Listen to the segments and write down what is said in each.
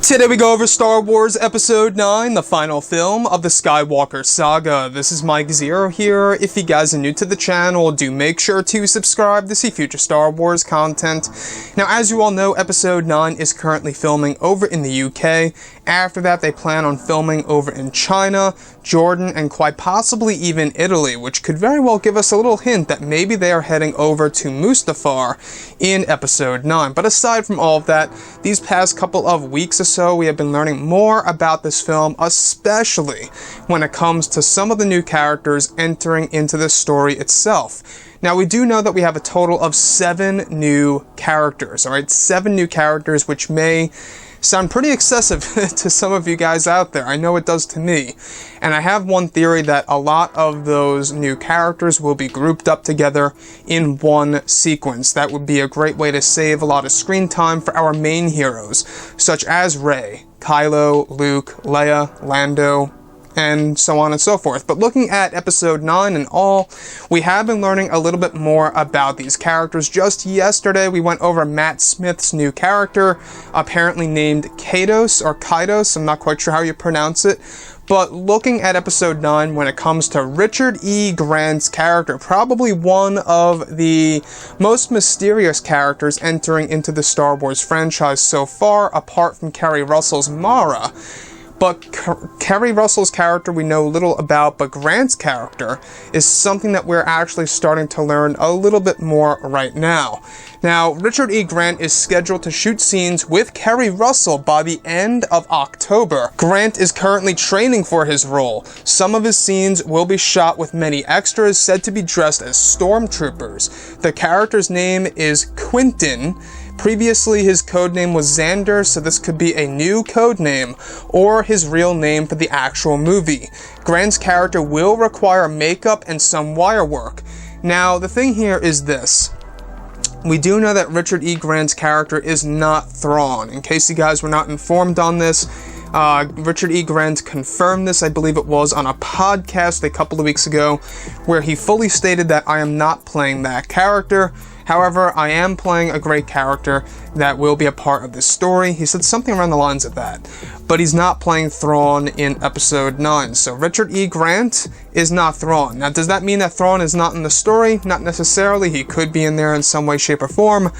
Today we go over Star Wars Episode 9, the final film of the Skywalker saga. This is Mike Zero here. If you guys are new to the channel, do make sure to subscribe to see future Star Wars content. Now, as you all know, Episode 9 is currently filming over in the UK. After that, they plan on filming over in China, Jordan, and quite possibly even Italy, which could very well give us a little hint that maybe they are heading over to Mustafar in Episode 9. But aside from all of that, these past couple of weeks or so, we have been learning more about this film, especially when it comes to some of the new characters entering into the story itself. Now, we do know that we have a total of 7 new characters, alright? 7 new characters, which may sound pretty excessive to some of you guys out there. I know it does to me. And I have one theory that a lot of those new characters will be grouped up together in one sequence. That would be a great way to save a lot of screen time for our main heroes, such as Rey, Kylo, Luke, Leia, Lando, and so on and so forth. But looking at Episode 9 and all, we have been learning a little bit more about these characters. Just yesterday, we went over Matt Smith's new character, apparently named Kados, or Kydos, I'm not quite sure how you pronounce it. But looking at Episode 9, when it comes to Richard E. Grant's character, probably one of the most mysterious characters entering into the Star Wars franchise so far, apart from Kerry Russell's Mara. But Kerry Russell's character we know little about, but Grant's character is something that we're actually starting to learn a little bit more right now. Now, Richard E. Grant is scheduled to shoot scenes with Kerry Russell by the end of October. Grant is currently training for his role. Some of his scenes will be shot with many extras said to be dressed as stormtroopers. The character's name is Quintin. Previously, his codename was Xander, so this could be a new codename, or his real name for the actual movie. Grant's character will require makeup and some wire work. Now, the thing here is this. We do know that Richard E. Grant's character is not Thrawn. In case you guys were not informed on this, Richard E. Grant confirmed this, I believe it was, on a podcast a couple of weeks ago, where he fully stated that I am not playing that character. However, I am playing a great character that will be a part of this story. He said something around the lines of that. But he's not playing Thrawn in Episode 9. So Richard E. Grant is not Thrawn. Now, does that mean that Thrawn is not in the story? Not necessarily. He could be in there in some way, shape, or form.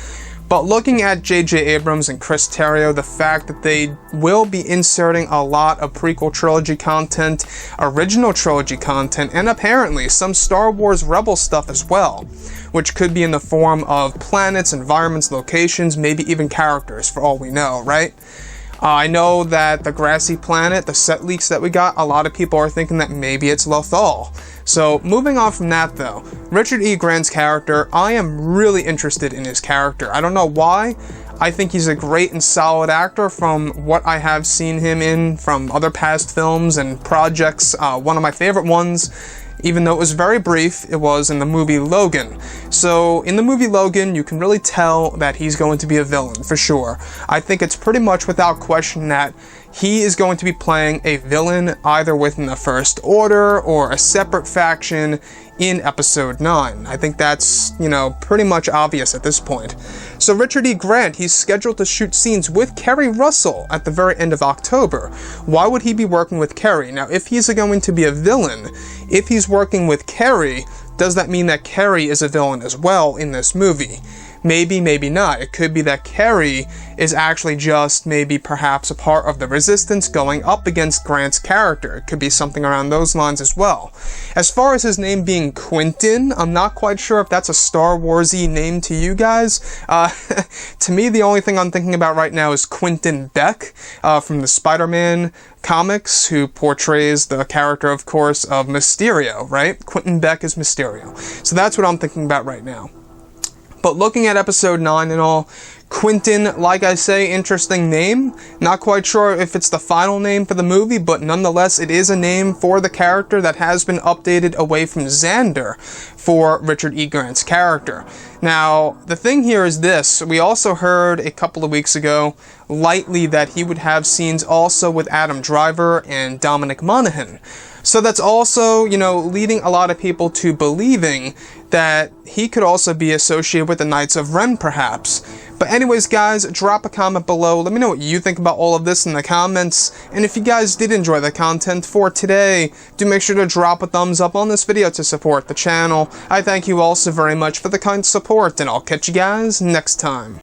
But looking at J.J. Abrams and Chris Terrio, the fact that they will be inserting a lot of prequel trilogy content, original trilogy content, and apparently some Star Wars Rebel stuff as well, which could be in the form of planets, environments, locations, maybe even characters, for all we know, right? I know that the grassy planet, the set leaks that we got, a lot of people are thinking that maybe it's Lothal. So, moving on from that though, Richard E. Grant's character, I am really interested in his character. I don't know why. I think he's a great and solid actor from what I have seen him in from other past films and projects. One of my favorite ones, even though it was very brief, it was in the movie Logan. So, in the movie Logan, you can really tell that he's going to be a villain, for sure. I think it's pretty much without question that he is going to be playing a villain either within the First Order or a separate faction in Episode 9. I think that's, pretty much obvious at this point. So Richard E. Grant, he's scheduled to shoot scenes with Kerry Russell at the very end of October. Why would he be working with Kerry? Now, if he's going to be a villain, if he's working with Kerry, does that mean that Kerry is a villain as well in this movie? Maybe, maybe not. It could be that Kerry is actually just maybe perhaps a part of the Resistance going up against Grant's character. It could be something around those lines as well. As far as his name being Quintin, I'm not quite sure if that's a Star Wars-y name to you guys. To me, the only thing I'm thinking about right now is Quentin Beck from the Spider-Man comics, who portrays the character, of course, of Mysterio, right? Quentin Beck is Mysterio. So that's what I'm thinking about right now. But looking at Episode 9 and all, Quintin, like I say, interesting name. Not quite sure if it's the final name for the movie, but nonetheless, it is a name for the character that has been updated away from Xander for Richard E. Grant's character. Now, the thing here is this. We also heard a couple of weeks ago, lightly, that he would have scenes also with Adam Driver and Dominic Monaghan. So that's also, leading a lot of people to believing that he could also be associated with the Knights of Ren, perhaps. But anyways, guys, drop a comment below. Let me know what you think about all of this in the comments. And if you guys did enjoy the content for today, do make sure to drop a thumbs up on this video to support the channel. I thank you all so very much for the kind support, and I'll catch you guys next time.